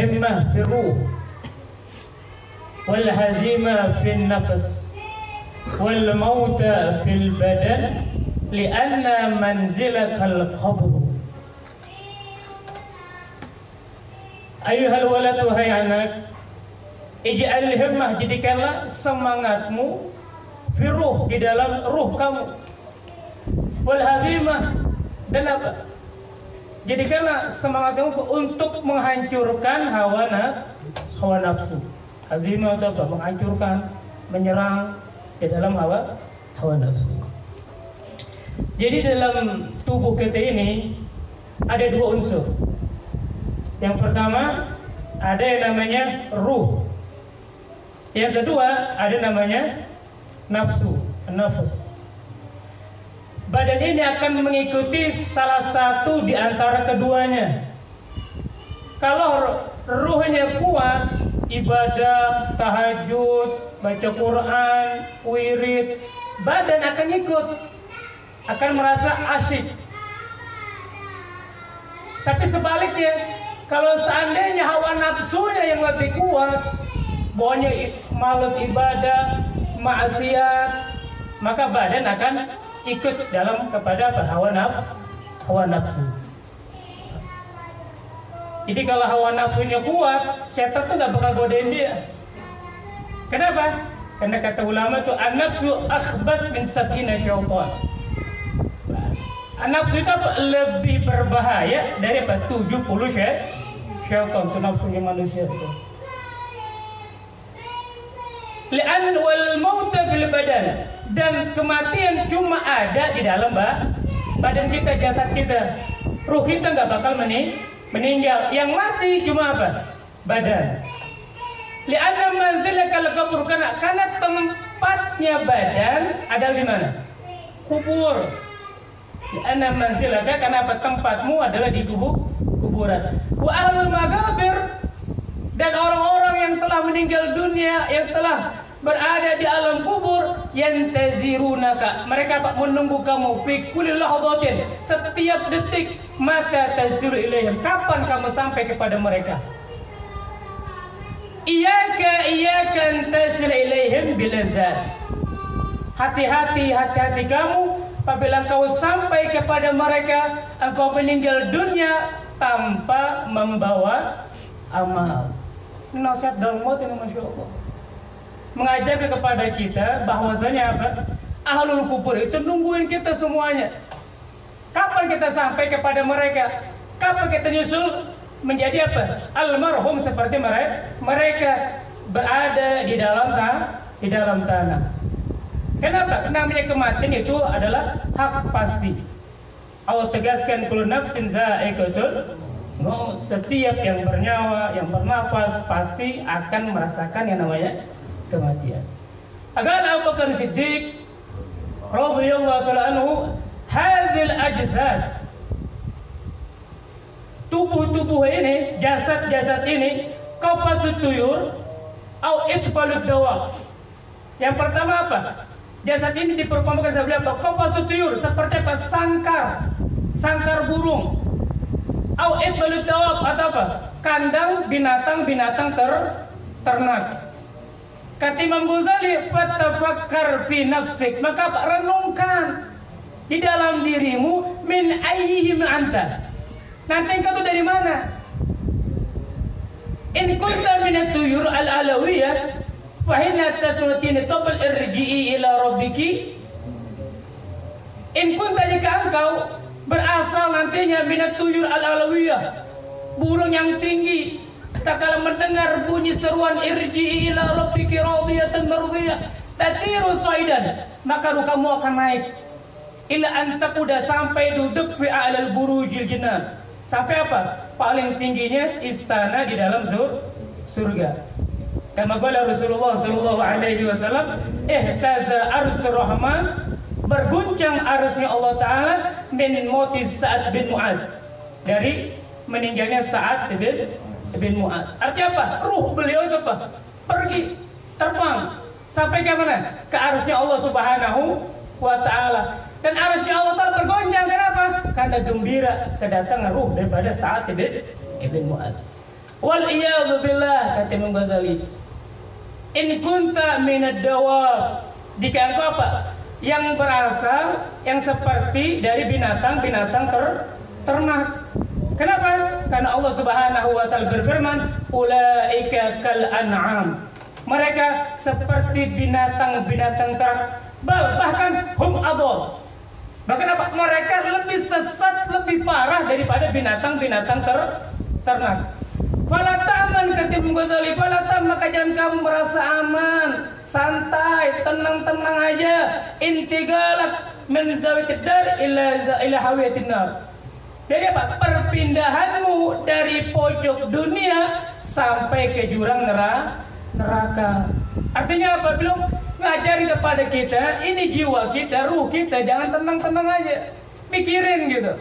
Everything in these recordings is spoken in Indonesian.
himmah fi ruh, wal hazimah fi nafas, wal mauta fil badan, lianna manzilakal qabr. Ayuhal walad, wahai anak, ij'al himmah, jadikanlah semangatmu fi ruh, di dalam ruh kamu, wal hazimah, dan apa? Jadikanlah semangat kamu untuk menghancurkan hawa nafsu. Hazimah itu apa? Menghancurkan, menyerang di dalam hawa nafsu. Jadi dalam tubuh kita ini ada dua unsur. Yang pertama ada yang namanya ruh. Yang kedua ada namanya nafsu, nafas. Badan ini akan mengikuti salah satu di antara keduanya. Kalau ruhnya kuat, ibadah, tahajud, baca Quran, wirid, badan akan ikut, akan merasa asyik. Tapi sebaliknya, kalau seandainya hawa nafsunya yang lebih kuat, bawahnya malas ibadah, maksiat, maka badan akan ikut dalam kepada hawa nafsu. Jadi kalau hawa nafsunya kuat, setan tuh gak bakal godain dia. Kenapa? Karena kata ulama tuh an-nafsu akhbas min sab'ina syaitan. An-nafsu itu lebih berbahaya dari 70 syaitan, itu nafsunya manusia itu. Li'an wal mauta fil badan, dan kematian cuma ada di dalam badan kita, jasad kita. Ruh kita nggak bakal meninggal. Yang mati cuma apa? Badan. Li'anna manzilakal qabr, karena tempatnya badan adalah di mana? Kubur. Li'anna manzilaka, karena apa? Tempatmu adalah di kuburan. Wa ahlul magabir, dan orang-orang yang telah meninggal dunia, yang telah berada di alam kubur, yantazirunaka, mereka menunggu kamu fi kulli lahzatin, setiap detik, maka tasiru ilaihim, kapan kamu sampai kepada mereka. Iyyaka tasil ilaihim bilazat, hati-hati kamu apabila engkau sampai kepada mereka, engkau meninggal dunia tanpa membawa amal. Nasihat dalam maut ini, Masya Allah, mengajar kepada kita bahwasanya apa? Ahlul kubur itu nungguin kita semuanya. Kapan kita sampai kepada mereka? Kapan kita nyusul menjadi apa? Almarhum, seperti mereka berada di dalam tanah. Kenapa? Namanya kematian itu adalah hak pasti. Allah tegaskan kullu nafsin za'iqatul maut, setiap yang bernyawa, yang bernafas pasti akan merasakan yang namanya kematian. Agar Abu Bakar Siddiq radhiyallahu ta'ala anhu, hadhil ajsad, tubuh ini, jasad ini, qafasut tuyur au itbalud dawa. Yang pertama apa? Jasad ini diperumpamakan seperti apa? Qafasut tuyur, seperti apa? Sangkar burung. Au itbalud dawa, atau apa? Kandang binatang ternak. Kata Imam Ghazali, fatafakkar fi nafsik, maka renungkan di dalam dirimu, min ayyihim anta, nanti engkau dari mana? In kunta min at-tuyur al-alawiyah fa hinna tasmutini tabal irji'i ila rabbiki. In kunta, jika engkau berasal nantinya min at-tuyur al-alawiyah, burung yang tinggi, tak kala mendengar bunyi seruan irji'i ila rabbiki radiyatan mardiyah tatiru saidan, maka kamu akan naik ila antaquda, sampai duduk fi a'lal burujil jinan, sampai apa? Paling tingginya istana di dalam surga. Kama qala Rasulullah sallallahu alaihi wasallam, ihtaza arsyur rahman, berguncang arusnya Allah taala, min mauti Sa'ad bin Mu'adz, dari meninggalnya Sa'ad bin Mu'adz. Artinya apa? Ruh beliau itu apa? Pergi, terbang sampai ke mana? Ke arusnya Allah Subhanahu wa ta'ala. Dan arusnya Allah Ta'ala bergoncang. Kenapa? Karena gembira kedatangan ruh daripada Sa'ad bin Mu'adz. Wal iyadzu billah, kata Imam Ghazali. In kunta minad dawab, jika engkau apa? Yang berasal, yang seperti dari binatang-binatang ternak. Kenapa? Karena Allah Subhanahu wa taala berfirman, ulaika kal an'am. Mereka seperti binatang-binatang ternak. Bahkan hum adall. Bahkan apa? Mereka lebih sesat, lebih parah daripada binatang-binatang ternak. Fala ta'man, kata Imam Ghazali, fala ta'man, maka jangan kamu merasa aman, santai, tenang-tenang aja. Intigalak min zawitid dar ila hawiyatin nar. Jadi apa? Perpindahanmu dari pojok dunia sampai ke jurang neraka. Artinya apa? Belum ngajarin kepada kita, ini jiwa kita, ruh kita, jangan tenang-tenang aja. Pikirin gitu.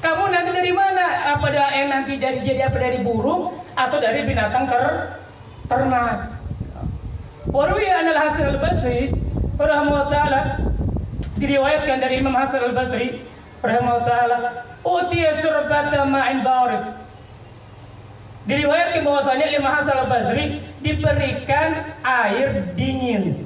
Kamu nanti dari mana? Apa yang nanti jadi apa, dari burung atau dari binatang ternak? Warwiya anil Hasan al-Basri rahimahullah taala, diriwayatkan dari Imam Hasan al-Basri rahimahullah taala, utiya surbata ma'in barid. Diriwayatkan bahwasanya Imam Hasan al-Basri diberikan air dingin.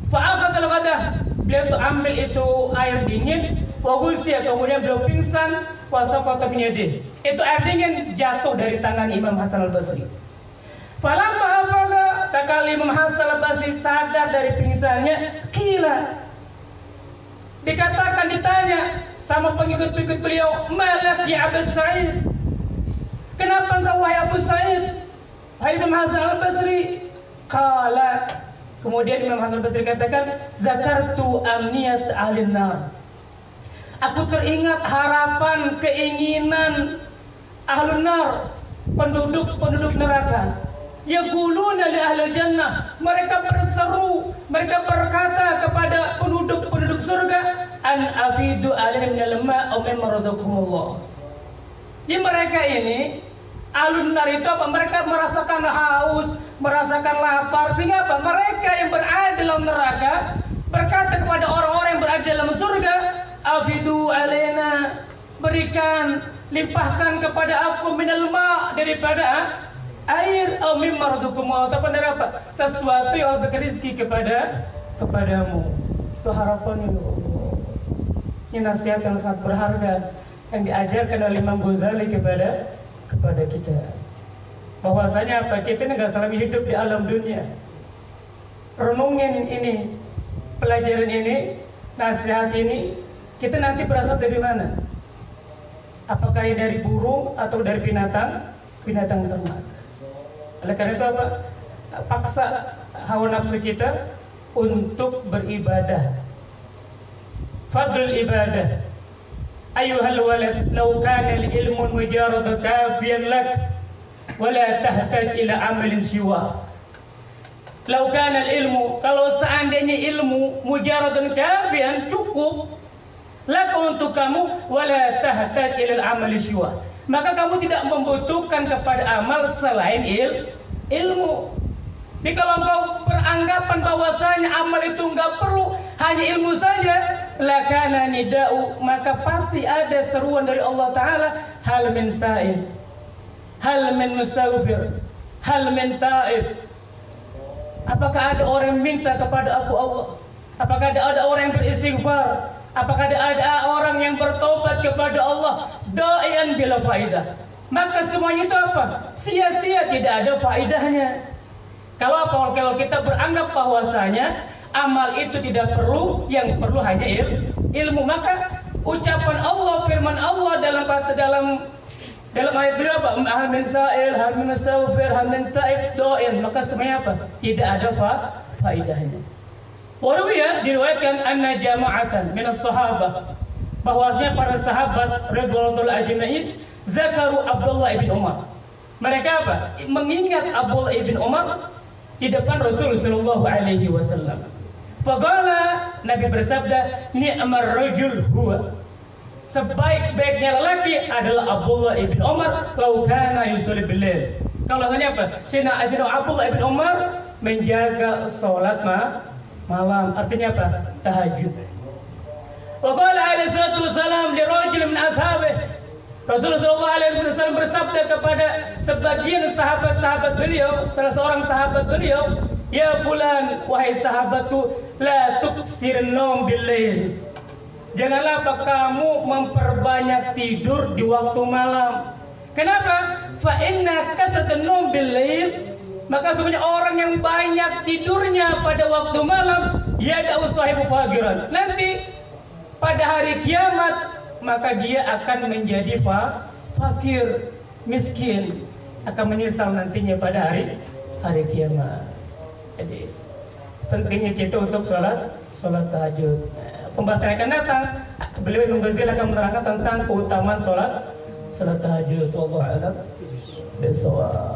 Fa'aqatal ghadah, beliau itu ambil itu air dingin, wa ghusya, kemudian beliau pingsan, wa saqata min yadihi. Itu air dingin jatuh dari tangan Imam Hasan al-Basri. Falamma afaga, takali Imam Hasan al-Basri sadar dari pingsannya, qila, dikatakan, ditanya sama pengikut-pengikut beliau, malak ya Abu Sa'id, kenapa engkau wahai Abu Sa'id, wahai Imam Hasan al-Basri? Qala, kemudian Imam Hasan al-Basri katakan, zakartu amniyat ahlin nar, aku teringat harapan, keinginan ahlun nar, penduduk neraka. Yaquluna li ahlil jannah, mereka berseru, mereka berkata kepada penduduk surga, an afidu alaihim minal ma' aw mimma razaqakumullah. Jadi mereka ini ahlun nar itu apa? Mereka merasakan haus, merasakan lapar, sehingga apa? Mereka yang berada dalam neraka berkata kepada orang-orang yang berada dalam surga, afidu alaina, berikan, limpahkan kepada aku minal ma', daripada air, atau mimma razaqakumullah, atau dari apa? Sesuatu yang Allah beri rezeki kepadamu. Itu harapan itu. Ini nasihat yang sangat berharga yang diajarkan oleh Imam Ghazali kepada kita. Bahwasanya apa? Kita ini nggak selalu hidup di alam dunia. Renungin ini, pelajaran ini, nasihat ini, kita nanti berasal dari mana? Apakah dari burung atau dari binatang ternak? Oleh karena itu apa? Paksa hawa nafsu kita untuk beribadah. Fadlul ibadah. Ayuhal walad, law kana al-ilmu mujarrad kafiyan lak, wala tahtaj ila amalin siwa. Law kana al-ilmu, kalau seandainya ilmu mujarradun kafiyan, cukup lak untuk kamu, wala tahtaj ila amali siwa, maka kamu tidak membutuhkan kepada amal selain ilmu. Jadi kalau engkau beranggapan bahwasanya amal itu enggak perlu, hanya ilmu saja, lakana nida'u, maka pasti ada seruan dari Allah Ta'ala, hal min sa'il, hal min mustaghfir, hal min ta'ib. Apakah ada orang yang minta kepada aku Allah? Apakah ada orang yang beristighfar? Apakah ada orang yang bertobat kepada Allah? Da'ian bila faidah. Maka semuanya itu apa? Sia-sia, tidak ada faidahnya. Kalau kita beranggap bahwasanya amal itu tidak perlu, yang perlu hanya ilmu, maka ucapan Allah, firman Allah dalam ayat beliau apa? Hal min sa'il, hal min mustaghfir, hal min ta'ib, da'in. Maka semuanya apa? Tidak ada faidahnya. Warwiya, diriwayatkan anna jama'atan minas sahabah, bahwasanya para sahabat radhiyallahu ajma'in zakaru Abdullah ibn Umar. Mereka apa? Mengingat Abdullah ibn Umar di depan Rasulullah sallallahu alaihi wasallam. Faqala, Nabi bersabda, ni'mar rajul huwa, sebaik-baiknya lelaki adalah Abdullah ibn Umar, lau kana yusalli bil-lail. Kalau hanya apa? Sayyidina Abdullah ibn Umar menjaga salat malam, artinya apa? Tahajud. Wa qala alaihi salatu wasalam li rajul min ashabihi, Rasulullah SAW bersabda kepada sebagian sahabat-sahabat beliau, salah seorang sahabat beliau, "Ya fulan, wahai sahabatku, la tuksir nom bil-lail." Janganlah kamu memperbanyak tidur di waktu malam. Kenapa? Fa inna kasratun nom bil-lail, maka sebenarnya orang yang banyak tidurnya pada waktu malam, yada'u sahibu fagiran. Nanti pada hari kiamat maka dia akan menjadi fakir, miskin, akan menyesal nantinya pada hari kiamat. Jadi pentingnya kita untuk sholat tahajud. Pembahasan yang akan datang, beliau Ibnu Ghazali akan menerangkan tentang keutamaan sholat tahajud. Wallahu a'lam bishawab.